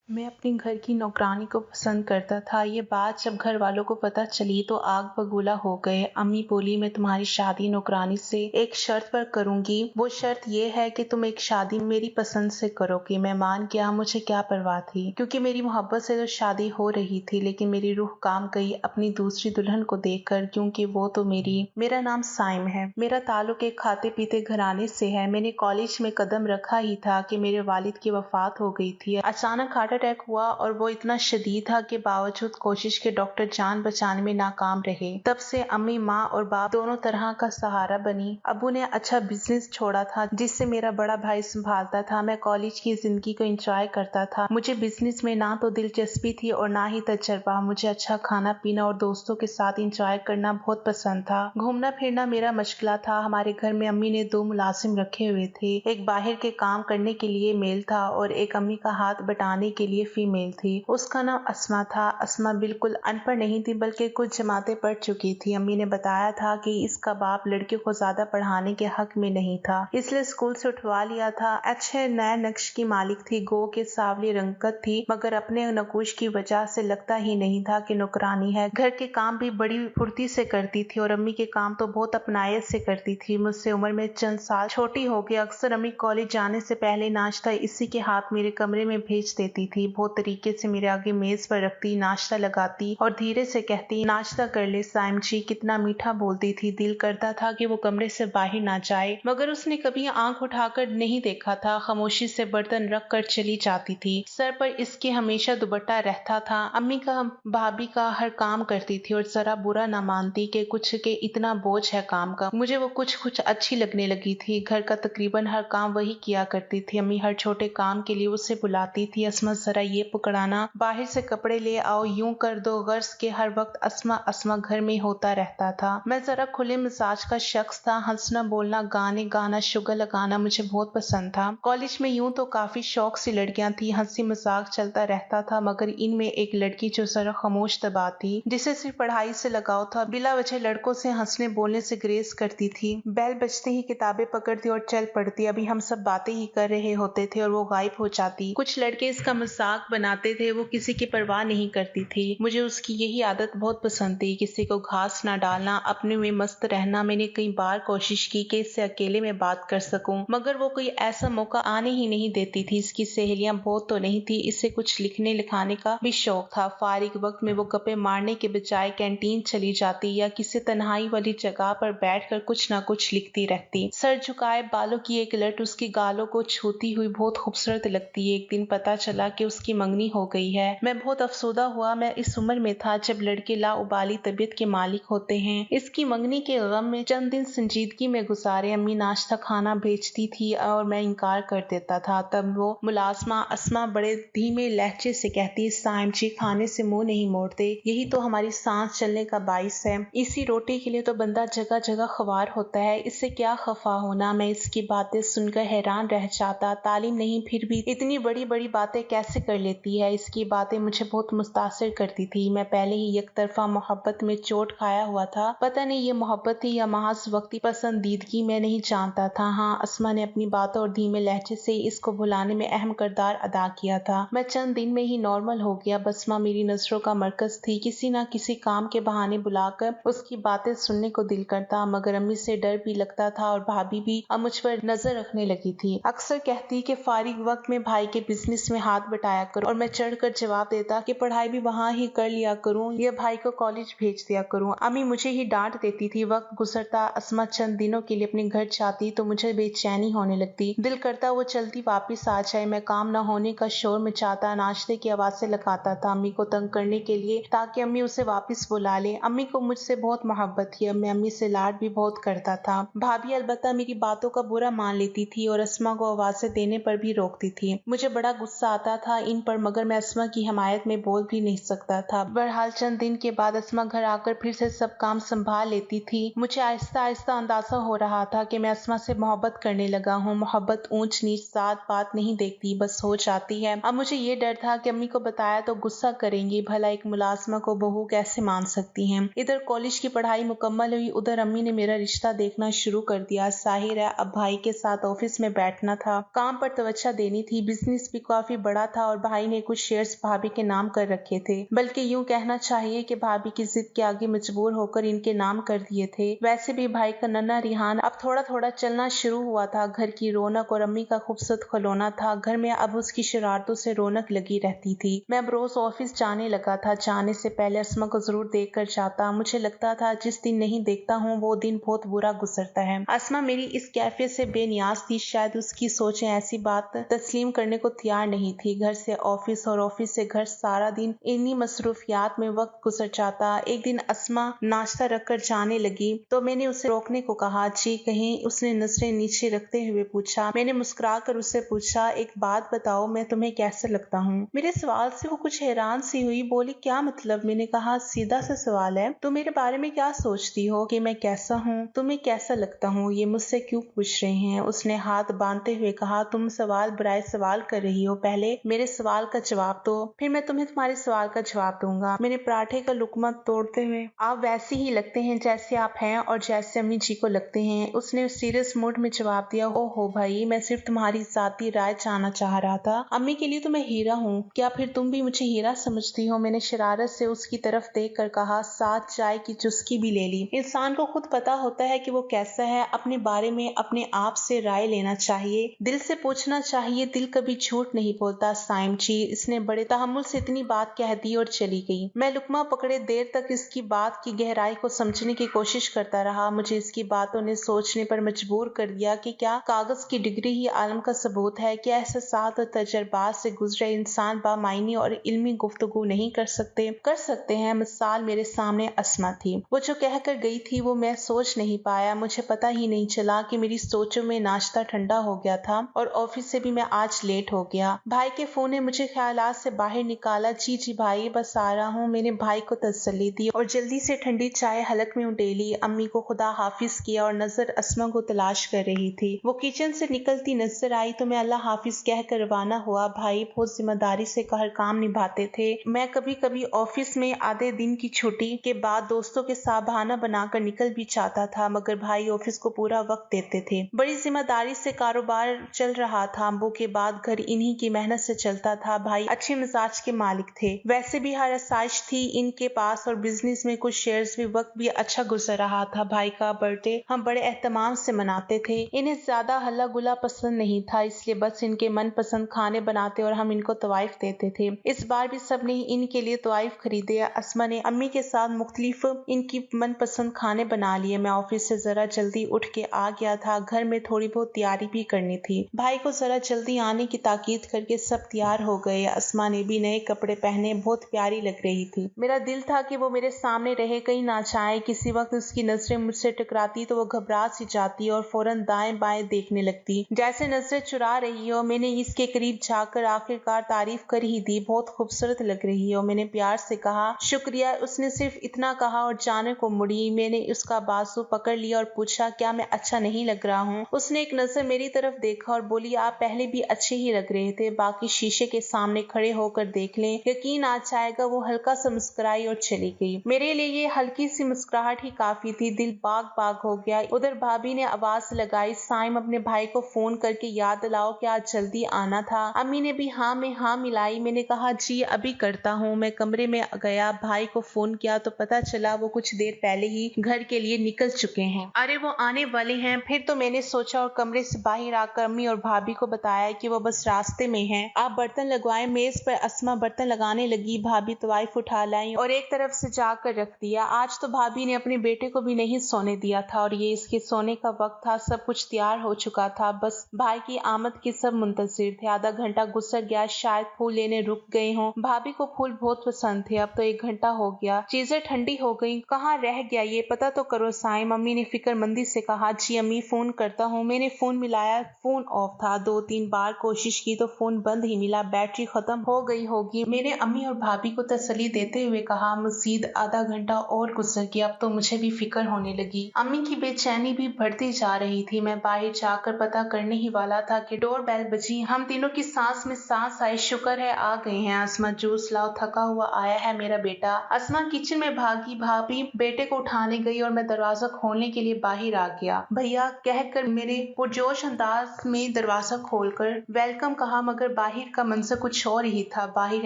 मैं अपने घर की नौकरानी को पसंद करता था। ये बात जब घर वालों को पता चली तो आग बबूला हो गए। अम्मी बोली, मैं तुम्हारी शादी नौकरानी से एक शर्त पर करूंगी। वो शर्त ये है कि तुम एक शादी मेरी पसंद से करोगी। मैं मान गया, मुझे क्या परवाह थी, क्योंकि मेरी मोहब्बत से तो शादी हो रही थी। लेकिन मेरी रूह काम गई अपनी दूसरी दुल्हन को देखकर, क्योंकि वो तो मेरा नाम साइम है। मेरा ताल्लुक एक खाते पीते घराने से है। मैंने कॉलेज में कदम रखा ही था कि मेरे वालिद की वफात हो गई थी। अचानक हार्ट अटैक हुआ और वो इतना शदीद था कि बावजूद कोशिश के डॉक्टर जान बचाने में नाकाम रहे। तब से अम्मी, माँ और बाप दोनों तरह का सहारा बनी। अबू ने अच्छा बिजनेस छोड़ा था जिससे मेरा बड़ा भाई संभालता था। मैं कॉलेज की जिंदगी को एंजॉय करता था। मुझे बिजनेस में ना तो दिलचस्पी थी और ना ही तजर्बा। मुझे अच्छा खाना पीना और दोस्तों के साथ एंजॉय करना बहुत पसंद था। घूमना फिरना मेरा मशगला था। हमारे घर में अम्मी ने 2 मुलाजिम रखे हुए थे। एक बाहर के काम करने के लिए मेल था और एक अम्मी का हाथ बटाने के लिए फीमेल थी। उसका नाम अस्मा था। अस्मा बिल्कुल अनपढ़ नहीं थी, बल्कि कुछ जमातें पढ़ चुकी थी। अम्मी ने बताया था कि इसका बाप लड़कियों को ज्यादा पढ़ाने के हक में नहीं था, इसलिए स्कूल से उठवा लिया था। अच्छे नए नक्श की मालिक थी, गो के सावली रंगत थी, मगर अपने नकुश की वजह से लगता ही नहीं था कि नौकरानी है। घर के काम भी बड़ी फुर्ती से करती थी और अम्मी के काम तो बहुत अपनायत से करती थी। मुझसे उम्र में चंद साल छोटी हो गई। अक्सर अम्मी कॉलेज जाने से पहले नाश्ता इसी के हाथ मेरे कमरे में भेज देती थी। बहुत तरीके से मेरे आगे मेज पर रखती, नाश्ता लगाती और धीरे से कहती, नाश्ता कर ले साइम जी। कितना मीठा बोलती थी। दिल करता था कि वो कमरे से बाहर ना जाए, मगर उसने कभी आंख उठाकर नहीं देखा था। खामोशी से बर्तन रख कर चली जाती थी। सर पर इसके हमेशा दुपट्टा रहता था। अम्मी का भाभी का हर काम करती थी और जरा बुरा न मानती कि कुछ के इतना बोझ है काम का। मुझे वो कुछ अच्छी लगने लगी थी। घर का तकरीबन हर काम वही किया करती थी। अम्मी हर छोटे काम के लिए उसे बुलाती थी। अस्मा जरा ये पकड़ाना, बाहर से कपड़े ले आओ, यूं कर दो। गर्ज के हर वक्त अस्मा अस्मा घर में होता रहता था। मैं जरा खुले मिजाज का शख्स था। हंसना बोलना, गाने गाना, शुगर लगाना मुझे बहुत पसंद था। कॉलेज में यूं तो काफी शौक सी लड़कियां थी, हंसी मजाक चलता रहता था, मगर इनमें एक लड़की जो जरा खामोश तबा थी, जिसे सिर्फ पढ़ाई से लगाव था। बिला वजह लड़कों से हंसने बोलने से ग्रेस करती थी। बैल बजते ही किताबें पकड़ती और चल पड़ती। अभी हम सब बातें ही कर रहे होते थे और वो गायब हो जाती। कुछ लड़के इसका मजाक बनाते थे, वो किसी की परवाह नहीं करती थी। मुझे उसकी यही आदत बहुत पसंद थी, किसी को घास ना डालना, अपने में मस्त रहना। मैंने कई बार कोशिश की कि इससे अकेले में बात कर सकूं, मगर वो कोई ऐसा मौका आने ही नहीं देती थी। इसकी सहेलियां बहुत तो नहीं थी, इससे कुछ लिखने लिखाने का भी शौक था। फारिग वक्त में वो गप्पे मारने के बजाय कैंटीन चली जाती या किसी तन्हाई वाली जगह पर बैठकर कुछ ना कुछ लिखती रहती। सर झुकाए, बालों की एक लट उसकी गालों को छूती हुई बहुत खूबसूरत लगती। एक दिन पता चला कि उसकी मंगनी हो गई है। मैं बहुत अफसोदा हुआ। मैं इस उम्र में था जब लड़के लाउबाली तबीयत के मालिक होते हैं। इसकी मंगनी के गम में चंद दिन संजीदगी में गुजारे। अम्मी नाश्ता खाना भेजती थी और मैं इनकार कर देता था। तब वो मुलाजमा अस्मा बड़े धीमे लहजे से कहती, साइम जी खाने से मुंह नहीं मोड़ते, यही तो हमारी सांस चलने का बाइस है। इसी रोटी के लिए तो बंदा जगह जगह ख्वार होता है, इससे क्या खफा होना। मैं इसकी बातें सुनकर हैरान रह जाता। तालीम नहीं, फिर भी इतनी बड़ी बड़ी बातें कैसे कर लेती है। इसकी बातें मुझे बहुत मुतासिर करती थी। मैं पहले ही एक तरफा मोहब्बत में चोट खाया हुआ था। पता नहीं ये मोहब्बत थी या महज वक्ती पसंदीदगी, मैं नहीं जानता था। हाँ, अस्मा ने अपनी बातों और धीमे लहजे से इसको भुलाने में अहम किरदार अदा किया था। मैं चंद दिन में ही नॉर्मल हो गया। बसमा मेरी नजरों का मरकज थी। किसी न किसी काम के बहाने बुलाकर उसकी बातें सुनने को दिल करता, मगर अम्मी से डर भी लगता था और भाभी भी अब मुझ पर नजर रखने लगी थी। अक्सर कहती कि फारिग वक्त में भाई के बिजनेस में हाथ बटाया करो, और मैं चढ़कर जवाब देता कि पढ़ाई भी वहाँ ही कर लिया करूँ या भाई को कॉलेज भेज दिया करूँ। अम्मी मुझे ही डांट देती थी। वक्त गुजरता, अस्मा चंद दिनों के लिए अपने घर जाती तो मुझे बेचैनी होने लगती। दिल करता वो चलती वापिस आ जाए। मैं काम न होने का शोर मचाता, नाश्ते की आवाजें लगाता था अम्मी को तंग करने के लिए, ताकि अम्मी उसे वापस बुला ले। अम्मी को मुझसे बहुत मोहब्बत थी। मैं अम्मी से लाड भी बहुत करता था। भाभी अलबत्ता मेरी बातों का बुरा मान लेती थी और अस्मा को आवाजें देने पर भी रोकती थी। मुझे बड़ा गुस्सा आता था इन पर, मगर मैं अस्मा की हिमायत में बोल भी नहीं सकता था। बहरहाल चंद दिन के बाद अस्मा घर आकर फिर से सब काम संभाल लेती थी। मुझे आहिस्ता आहिस्ता अंदाजा हो रहा था कि मैं अस्मा से मोहब्बत करने लगा हूँ। मोहब्बत ऊंच नीच जात पात नहीं देखती, बस हो जाती है। अब मुझे ये डर था कि अम्मी को बताया तो गुस्सा करेंगी। भला एक मुलाजमा को बहू कैसे मान सकती हैं। इधर कॉलेज की पढ़ाई मुकम्मल हुई, उधर अम्मी ने मेरा रिश्ता देखना शुरू कर दिया। जाहिर है अब भाई के साथ ऑफिस में बैठना था, काम पर तवज्जो देनी थी। बिजनेस भी काफी बड़ा था और भाई ने कुछ शेयर्स भाभी के नाम कर रखे थे, बल्कि यूं कहना चाहिए कि भाभी की जिद के आगे मजबूर होकर इनके नाम कर दिए थे। वैसे भी भाई का नन्हा रिहान अब थोड़ा थोड़ा चलना शुरू हुआ था। घर की रौनक और अम्मी का खूबसूरत खिलौना था। घर में अब उसकी शरारतों से रौनक लगी रहती थी। मैं अब रोज ऑफिस जाने लगा था। जाने से पहले अस्मा को जरूर देख कर जाता। मुझे लगता था जिस दिन नहीं देखता हूँ वो दिन बहुत बुरा गुजरता है। अस्मा मेरी इस कैफियत से बेनियाज थी। शायद उसकी सोचें ऐसी बात तस्लीम करने को तैयार नहीं थी। घर से ऑफिस और ऑफिस से घर, सारा दिन इन्हीं मसरूफियात में वक्त गुजर जाता। एक दिन अस्मा नाश्ता रखकर जाने लगी तो मैंने उसे रोकने को कहा। जी कहीं, उसने नजरें नीचे रखते हुए पूछा। मैंने मुस्कुरा कर उससे पूछा, एक बात बताओ, मैं तुम्हें कैसा लगता हूँ? मेरे सवाल से वो कुछ हैरान सी हुई। बोली, क्या मतलब? मैंने कहा, सीधा सा सवाल है, तुम मेरे बारे में क्या सोचती हो कि मैं कैसा हूँ, तुम्हें कैसा लगता हूँ, ये मुझसे क्यों पूछ रहे हैं? उसने हाथ बांधते हुए कहा, तुम सवाल बराए सवाल कर रही हो, पहले मेरे सवाल का जवाब दो, फिर मैं तुम्हें तुम्हारे सवाल का जवाब दूंगा। मैंने पराठे का लुकमा तोड़ते हुए, आप वैसे ही लगते हैं जैसे आप हैं और जैसे अम्मी जी को लगते हैं, उसने सीरियस मूड में जवाब दिया। ओहो भाई, मैं सिर्फ तुम्हारी जाती राय जानना चाह रहा था। अम्मी के लिए तो मैं हीरा हूँ, क्या फिर तुम भी मुझे हीरा समझती हो? मैंने शरारत से उसकी तरफ देख कर कहा। साथ चाय की चुस्की भी ले ली। इंसान को खुद पता होता है कि वो कैसा है। अपने बारे में अपने आप से राय लेना चाहिए, दिल से पूछना चाहिए। दिल कभी झूठ नहीं बोलता साइम जी। इसने बड़े तहम्मुल से इतनी बात कह दी और चली गई। मैं लुकमा पकड़े देर तक इसकी बात की गहराई को समझने की कोशिश करता रहा। मुझे इसकी बातों ने सोचने पर मजबूर कर दिया कि क्या कागज की डिग्री ही आलम का सबूत है? क्या एहसासात और तजर्बात से गुजरे इंसान बामायनी और इल्मी गुफ्तगू नहीं कर सकते? कर सकते हैं। मिसाल मेरे सामने अस्मा थी। वो जो कह कर गई थी वो मैं सोच नहीं पाया। मुझे पता ही नहीं चला कि मेरी सोचों में नाश्ता ठंडा हो गया था और ऑफिस से भी मैं आज लेट हो गया। भाई के फोन ने मुझे ख्यालात से बाहर निकाला। जी जी भाई, बस आ रहा हूँ। मैंने भाई को तसल्ली दी और जल्दी से ठंडी चाय हलक में उंडेली। अम्मी को खुदा हाफिज किया और नजर अस्मा को तलाश कर रही थी। वो किचन से निकलती नजर आई तो मैं अल्लाह हाफिज कह कर रवाना हुआ। भाई बहुत जिम्मेदारी से हर काम निभाते थे। मैं कभी कभी ऑफिस में आधे दिन की छुट्टी के बाद दोस्तों के साथ बहाना बनाकर निकल भी जाता था, मगर भाई ऑफिस को पूरा वक्त देते थे। बड़ी जिम्मेदारी से कारोबार चल रहा था। अम्बू के बाद घर इन्हीं की मेहनत से चलता था। भाई अच्छे मिजाज के मालिक थे। वैसे भी हर आसाइश थी इनके पास और बिजनेस में कुछ शेयर्स भी। वक्त भी अच्छा गुजर रहा था। भाई का बर्थडे हम बड़े एहतमाम से मनाते थे। इन्हें ज्यादा हल्ला गुला पसंद नहीं था, इसलिए बस इनके मन पसंद खाने बनाते और हम इनको तवाइफ देते थे। इस बार भी सबने इनके लिए तवाइफ खरीदे। अस्मा ने अम्मी के साथ मुख्तलिफ इनकी मन पसंद खाने बना लिए। मैं ऑफिस से जरा जल्दी उठ के आ गया था। घर में थोड़ी बहुत तैयारी भी करनी थी। भाई को जरा जल्दी आने की ताकीद करके सब तैयार हो गए। अस्मा ने भी नए कपड़े पहने, बहुत प्यारी लग रही थी। मेरा दिल था कि वो मेरे सामने रहे, कहीं ना जाए। किसी वक्त उसकी नजरें मुझसे टकराती तो वो घबरा सी जाती और फौरन दाएं बाएं देखने लगती, जैसे नजरें चुरा रही हो। मैंने इसके करीब जाकर आखिरकार तारीफ कर ही दी। बहुत खूबसूरत लग रही हो। मैंने प्यार से कहा। शुक्रिया। उसने सिर्फ इतना कहा और जाने को मुड़ी। मैंने उसका बाजू पकड़ लिया और पूछा, क्या मैं अच्छा नहीं लग रहा हूँ? उसने एक नजर मेरी तरफ देखा और बोली, आप पहले भी अच्छे ही लग रहे थे, बाकी शीशे के सामने खड़े होकर देख लें, यकीन आ जाएगा। वो हल्का सा मुस्कुराई और चली गई। मेरे लिए ये हल्की सी मुस्कुराहट ही काफी थी। दिल बाग बाग हो गया। उधर भाभी ने आवाज लगाई, साइम अपने भाई को फोन करके याद दिलाओ कि आज जल्दी आना था। अम्मी ने भी हाँ में हाँ मिलाई। मैंने कहा, जी अभी करता हूँ। मैं कमरे में गया, भाई को फोन किया तो पता चला वो कुछ देर पहले ही घर के लिए निकल चुके हैं। अरे वो आने वाले हैं। फिर तो मैंने सोचा और कमरे से बाहर आकर अम्मी और भाभी को बताया कि वो बस रास्ते में हैं। आप बर्तन लगवाएं। मेज पर अस्मा बर्तन लगाने लगी। भाभी तवाइफ उठा लाई और एक तरफ से जाकर रख दिया। आज तो भाभी ने अपने बेटे को भी नहीं सोने दिया था और ये इसके सोने का वक्त था। सब कुछ तैयार हो चुका था, बस भाई की आमद की सब मुंतजिर थे। आधा घंटा गुजर गया, शायद फूल लेने रुक गए हों। भाभी को फूल बहुत पसंद थे। अब तो 1 घंटा हो गया, चीजें ठंडी हो गई। कहाँ रह गया ये, पता तो करो साइम। मम्मी ने फिक्रमंदी से कहा। जी अम्मी, फोन करता हूँ। मैंने फोन मिलाया, फोन ऑफ था। 2-3 बार कोशिश की तो फोन बंद ही मिला, बैटरी खत्म हो गई होगी। मैंने अम्मी और भाभी को तसल्ली देते हुए कहा। मजीद आधा घंटा और गुजर गया। अब तो मुझे भी फिक्र होने लगी। अम्मी की बेचैनी भी बढ़ती जा रही थी। मैं बाहर जाकर पता करने ही वाला था कि डोर बेल बजी। हम तीनों की सांस में सांस आई। शुक्र है आ गए हैं। अस्मा, जूस लाओ, थका हुआ आया है मेरा बेटा। अस्मा किचन में भागी। भाभी बेटे को उठाने गई और मैं दरवाजा खोलने के लिए बाहर आ गया। भैया कहकर मेरे पुरजोश अंदाज में दरवाजा खोलकर वेलकम कहा, मगर बाहर बाहर का मंजर कुछ और ही था। बाहर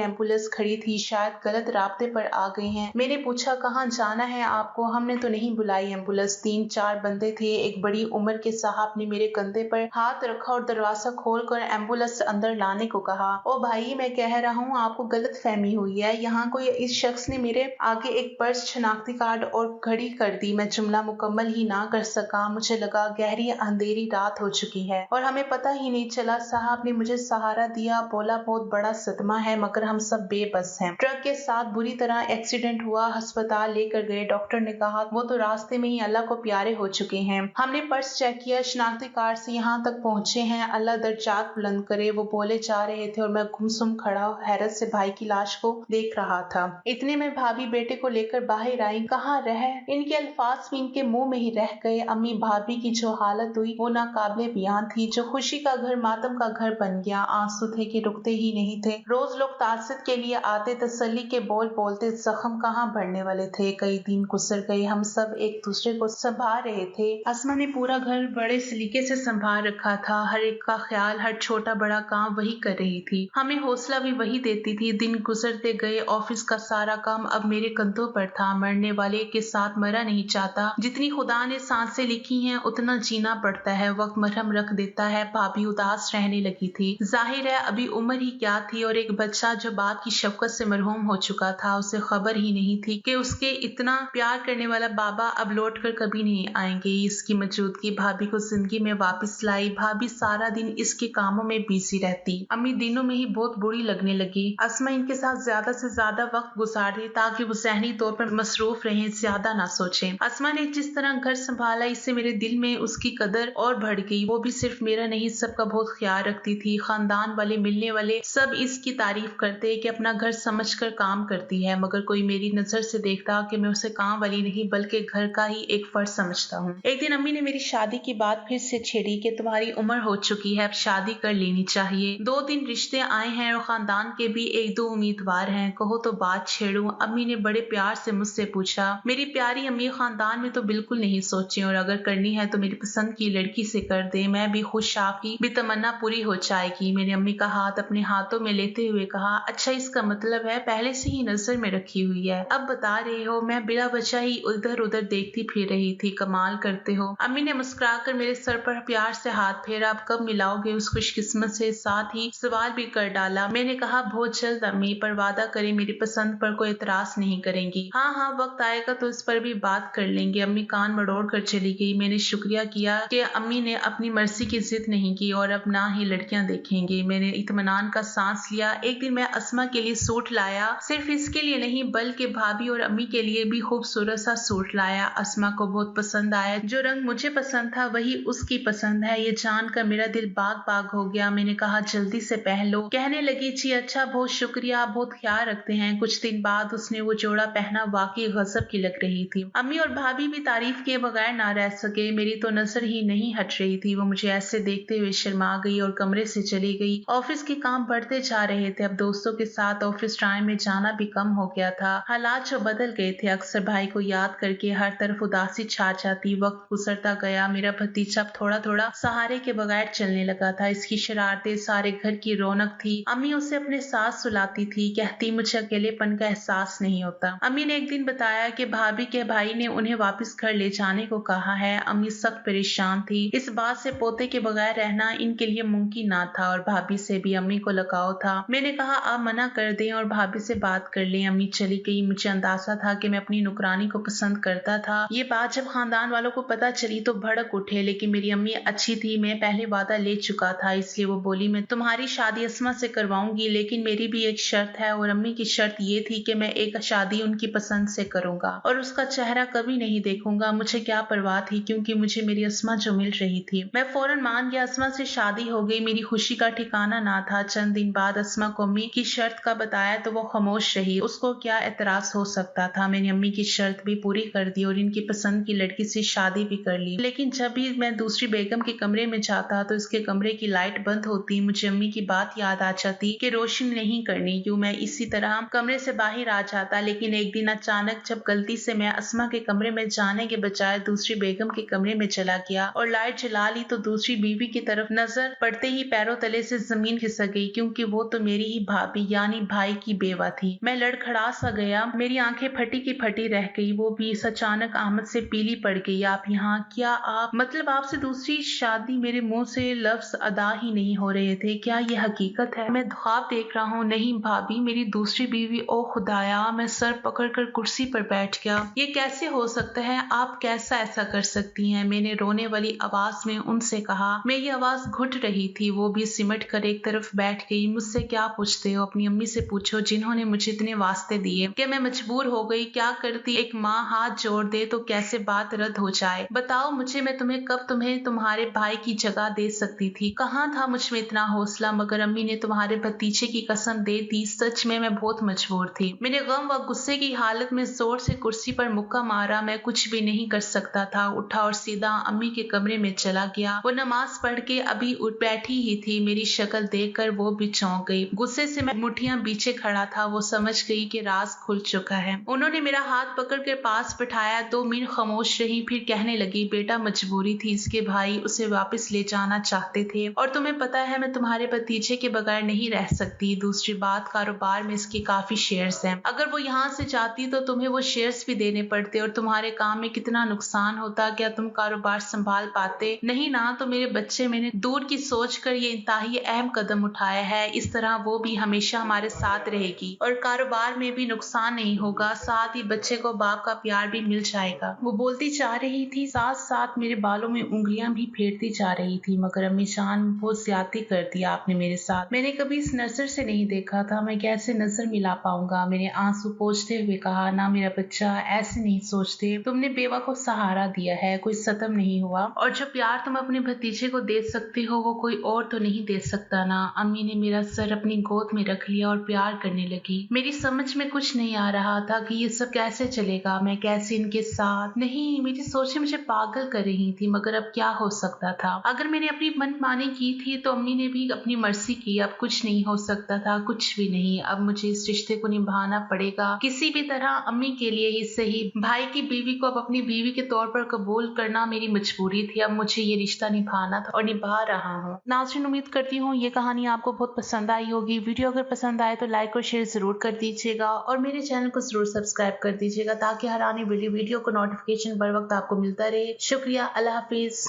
एम्बुलेंस खड़ी थी, शायद गलत रास्ते पर आ गए हैं। मैंने पूछा, कहाँ जाना है आपको? हमने तो नहीं बुलाई एम्बुलेंस। 3-4 बंदे थे। एक बड़ी उम्र के साहब ने मेरे कंधे पर हाथ रखा और दरवाजा खोलकर एम्बुलेंस अंदर लाने को कहा। ओ भाई, मैं कह रहा हूँ आपको गलत फहमी हुई है। यहाँ कोई इस शख्स ने मेरे आगे एक पर्स, शनाख्ती कार्ड और घड़ी कर दी। मैं जुमला मुकम्मल ही ना कर सका। मुझे लगा गहरी अंधेरी रात हो चुकी है और हमें पता ही नहीं चला। साहब ने मुझे सहारा दिया, बोला बहुत बड़ा सदमा है मगर हम सब बेबस हैं। ट्रक के साथ बुरी तरह एक्सीडेंट हुआ, अस्पताल लेकर गए। डॉक्टर ने कहा वो तो रास्ते में ही अल्लाह को प्यारे हो चुके हैं। हमने पर्स चेक किया, शनाख्ती कार्ड से यहाँ तक पहुँचे हैं। अल्लाह दर्जात बुलंद करे। वो बोले जा रहे थे और मैं गुमसुम खड़ा हैरत से भाई की लाश को देख रहा था। इतने में भाभी बेटे को लेकर बाहर आई। कहाँ रहे? इनके अल्फाज भी इनके मुंह में ही रह गए। अम्मी भाभी की जो हालत हुई वो नाकाबिले बयान थी। जो खुशी का घर मातम का घर बन गया। आंसू थे कि रुकते ही नहीं थे। रोज लोग तासिद के लिए आते, तसल्ली के बोल बोलते। जख्म कहाँ भरने वाले थे। कई दिन गुजर गए। हम सब एक दूसरे को संभाल रहे थे। अस्मा ने पूरा घर बड़े सलीके से संभाल रखा था। हर एक का ख्याल, हर छोटा बड़ा काम वही कर रही थी। हमें हौसला भी वही देती थी। दिन गुजरते गए। ऑफिस का सारा काम अब मेरे कंधों पर था। मरने वाले के साथ मरा नहीं चाहता। जितनी खुदा ने सांसें लिखी हैं उतना जीना पड़ता है। वक्त मरहम रख देता है। भाभी उदास रहने लगी थी। जाहिर है अभी उम्र ही क्या थी। और एक बच्चा जो बाप की शफकत से मरहूम हो चुका था, उसे खबर ही नहीं थी कि उसके इतना प्यार करने वाला बाबा अब लौट कर कभी नहीं आएंगे। इसकी मौजूदगी भाभी को जिंदगी में वापस लाई। भाभी सारा दिन इसके कामों में बिजी रहती। अम्मी दिनों में ही बहुत बुरी लगने लगी। अस्मा इनके साथ ज्यादा से ज्यादा वक्त गुजार रही ताकि वो ज़हनी तौर पर मसरूफ रहे, ज्यादा ना सोचें। अस्मा ने जिस तरह घर संभाला, इससे मेरे दिल में उसकी कदर और बढ़ गई। वो भी सिर्फ मेरा नहीं, सबका बहुत ख्याल रखती थी। खानदान वाले, मिलने वाले सब इसकी तारीफ करते कि अपना घर समझकर काम करती है। मगर कोई मेरी नजर से देखता कि मैं उसे काम वाली नहीं बल्कि घर का ही एक फर्ज समझता हूँ। एक दिन अम्मी ने मेरी शादी की बात फिर से छेड़ी कि तुम्हारी उम्र हो चुकी है, अब शादी कर लेनी चाहिए। 2 दिन रिश्ते आए हैं और खानदान के भी 1-2 उम्मीदवार हैं। कहो तो बात छेड़ूं? अम्मी ने बड़े प्यार से मुझसे पूछा। मेरी प्यारी अम्मी, खानदान में तो बिल्कुल नहीं सोची और अगर करनी है तो मेरी पसंद की लड़की से कर दे। मैं भी खुश, आपकी भी तमन्ना पूरी हो जाएगी। मेरी अम्मी का हाथ अपने हाथों में लेते हुए कहा, अच्छा इसका मतलब है पहले से ही नजर में रखी हुई है। अब बता रहे हो? मैं बिला वजह ही इधर उधर देखती फिर रही थी। कमाल करते हो। अम्मी ने मुस्कुराकर मेरे सर पर प्यार से हाथ फेरा। अब कब मिलाओगे उस खुशकिस्मत से? साथ ही सवाल भी कर डाला। मैंने कहा बहुत जल्द अम्मी, पर वादा करें मेरी पसंद पर कोई एतराज नहीं करेंगी। हाँ हाँ, वक्त आएगा तो इस पर भी बात कर लेंगे। अम्मी कान मरोड़ कर चली गई। मैंने शुक्रिया किया कि अम्मी ने अपनी मर्जी की जिद नहीं की और अब ना ही लड़कियां देखेंगे। मैंने इत्मीनान का सांस लिया। एक दिन मैं अस्मा के लिए सूट लाया। सिर्फ इसके लिए नहीं बल्कि भाभी और अम्मी के लिए भी खूबसूरत सा सूट लाया। अस्मा को बहुत पसंद आया। जो रंग मुझे पसंद था वही उसकी पसंद है, ये जानकर मेरा दिल बाग बाग हो गया। मैंने कहा जल्दी से पहन लो। कहने लगी जी अच्छा, बहुत शुक्रिया, आप बहुत ख्याल रखते हैं। कुछ दिन बाद उसने वो जोड़ा पहना, वाकई गजब की लग रही थी। अम्मी और भाभी भी तारीफ किए बगैर ना रह सके। मेरी तो नजर ही नहीं हट रही थी। वो मुझे ऐसे देखते हुए शर्मा गई और कमरे से चली गई। ऑफिस के काम बढ़ते जा रहे थे। अब दोस्तों के साथ ऑफिस टाइम में जाना भी कम हो गया था। हालात जो बदल गए थे। अक्सर भाई को याद करके हर तरफ उदासी छा जाती। वक्त गुजरता गया। मेरा भतीजा थोड़ा थोड़ा सहारे के बगैर चलने लगा था। इसकी शरारतें सारे घर की रौनक थी। अम्मी उसे अपने साथ सुलाती थी, कहती मुझे अकेलेपन का एहसास नहीं होता। अम्मी ने एक दिन बताया कि भाभी के भाई ने उन्हें वापस घर ले जाने को कहा है। अम्मी सख्त परेशान थी। इस बात से पोते के बगैर रहना इनके लिए मुमकिन ना था और भाभी से भी अम्मी को लगाव था। मैंने कहा आप मना कर दें और भाभी से बात कर लें। अम्मी चली गई। मुझे अंदाजा था कि मैं अपनी नुकरानी को पसंद करता था। ये बात जब खानदान वालों को पता चली तो भड़क उठे, लेकिन मेरी अम्मी अच्छी थी। मैं पहले वादा ले चुका था, इसलिए वो बोली मैं तुम्हारी शादी अस्मा से करवाऊंगी, लेकिन मेरी भी एक शर्त है। और अम्मी की शर्त ये थी कि मैं एक शादी उनकी पसंद से करूंगा और उसका चेहरा कभी नहीं देखूंगा। मुझे क्या परवाह थी, क्योंकि मुझे मेरी अस्मा जो मिल रही थी। मैं फौरन मान गया। अस्मा से शादी हो गई। मेरी खुशी का ठिकाना ना था। चंद दिन बाद अस्मा को अम्मी की शर्त का बताया तो वो खामोश रही। उसको क्या एतराज हो सकता था। मैंने अम्मी की शर्त भी पूरी कर दी और इनकी पसंद की लड़की से शादी भी कर ली। लेकिन जब भी मैं दूसरी बेगम के कमरे में जाता तो इसके कमरे की लाइट बंद होती। मुझे अम्मी की बात याद आ जाती कि रोशनी नहीं करनी। यूं मैं इसी तरह कमरे से बाहर आ जाता। लेकिन एक दिन अचानक जब गलती से मैं अस्मा के कमरे में जाने के बजाय दूसरी बेगम के कमरे में चला गया और लाइट जला ली तो दूसरी बीवी की तरफ नजर पड़ते ही पैरों तले से जमीन सकी, क्योंकि वो तो मेरी ही भाभी यानी भाई की बेवा थी। मैं लड़खड़ा सा गया, मेरी आंखें फटी की फटी रह गई। वो भी अचानक अहमद से पीली पड़ गई। आप यहाँ? क्या आप मतलब आपसे दूसरी शादी? मेरे मुंह से लफ्ज अदा ही नहीं हो रहे थे। क्या ये हकीकत है? मैं ख्वाब देख रहा हूँ? नहीं भाभी, मेरी दूसरी बीवी। ओ खुदाया! मैं सर पकड़कर कुर्सी पर बैठ गया। ये कैसे हो सकता है? आप कैसा ऐसा कर सकती हैं? मैंने रोने वाली आवाज में उनसे कहा। मेरी आवाज घुट रही थी। वो भी सिमट कर एक तरफ बैठ गई। मुझसे क्या पूछते हो? अपनी अम्मी से पूछो, जिन्होंने मुझे इतने वास्ते दिए। क्या मैं मजबूर हो गई? क्या करती? एक माँ हाथ जोड़ दे तो कैसे बात रद्द हो जाए? बताओ मुझे, मैं तुम्हें तुम्हारे भाई की जगह दे सकती थी। कहाँ था मुझ में इतना हौसला? मगर अम्मी ने तुम्हारे भतीजे की कसम दे दी। सच में मैं बहुत मजबूर थी। मैंने गम व गुस्से की हालत में जोर से कुर्सी पर मुक्का मारा। मैं कुछ भी नहीं कर सकता था। उठा और सीधा अम्मी के कमरे में चला गया। वो नमाज पढ़ के अभी उठ बैठी ही थी। मेरी शक्ल देखकर वो भी चौंक गई। गुस्से से मैं मुठ्ठियां पीछे खड़ा था। वो समझ गई कि राज खुल चुका है। उन्होंने मेरा हाथ पकड़ के पास बिठाया। 2 मिनट खामोश रही, फिर कहने लगी, बेटा मजबूरी थी। इसके भाई उसे वापस ले जाना चाहते थे, और तुम्हें पता है मैं तुम्हारे भतीजे के बगैर नहीं रह सकती। दूसरी बात, कारोबार में इसके काफी शेयर्स हैं। अगर वो यहाँ से जाती तो तुम्हें वो शेयर्स भी देने पड़ते, और तुम्हारे काम में कितना नुकसान होता। क्या तुम कारोबार संभाल पाते? नहीं ना। तो मेरे बच्चे, मैंने दूर की सोच कर ये इंतहाई अहम कदम उठाया है। इस तरह वो भी हमेशा हमारे साथ रहेगी, और कारोबार में भी नुकसान नहीं होगा। साथ ही बच्चे को बाप का प्यार भी मिल जाएगा। वो बोलती जा रही थी, साथ साथ मेरे बालों में उंगलियां भी फेरती जा रही थी। मगर अम्मी जान, बहुत ज्यादती कर दिया आपने मेरे साथ। मैंने कभी इस नजर से नहीं देखा था। मैं कैसे नजर मिला पाऊंगा? मैंने आंसू पोंछते हुए कहा। ना मेरा बच्चा, ऐसे नहीं सोचते। तुमने बेवा को सहारा दिया है, कोई सतम नहीं हुआ। और जो प्यार तुम अपने भतीजे को दे सकते हो वो कोई और तो नहीं दे सकता ना। अम्मी ने मेरा सर अपनी गोद में रख लिया और प्यार करने लगी। मेरी समझ में कुछ नहीं आ रहा था कि ये सब कैसे चलेगा, मैं कैसे इनके साथ। नहीं, मेरी सोचें मुझे पागल कर रही थी। मगर अब क्या हो सकता था? अगर मैंने अपनी मनमानी की थी तो अम्मी ने भी अपनी मर्जी की। अब कुछ नहीं हो सकता था, कुछ भी नहीं। अब मुझे इस रिश्ते को निभाना पड़ेगा किसी भी तरह। अम्मी के लिए ही सही, भाई की बीवी को अब अपनी बीवी के तौर पर कबूल करना मेरी मजबूरी थी। अब मुझे ये रिश्ता निभाना था और निभा रहा हूँ। नाज़रीन, उम्मीद करती हूँ ये कहानी आपको बहुत पसंद आई होगी। वीडियो अगर पसंद आए तो लाइक और शेयर जरूर कर दीजिएगा, और मेरे चैनल को जरूर सब्सक्राइब कर दीजिएगा, ताकि हर आने वाली वीडियो को नोटिफिकेशन बर वक्त आपको मिलता रहे। शुक्रिया। अल्लाह हाफिज।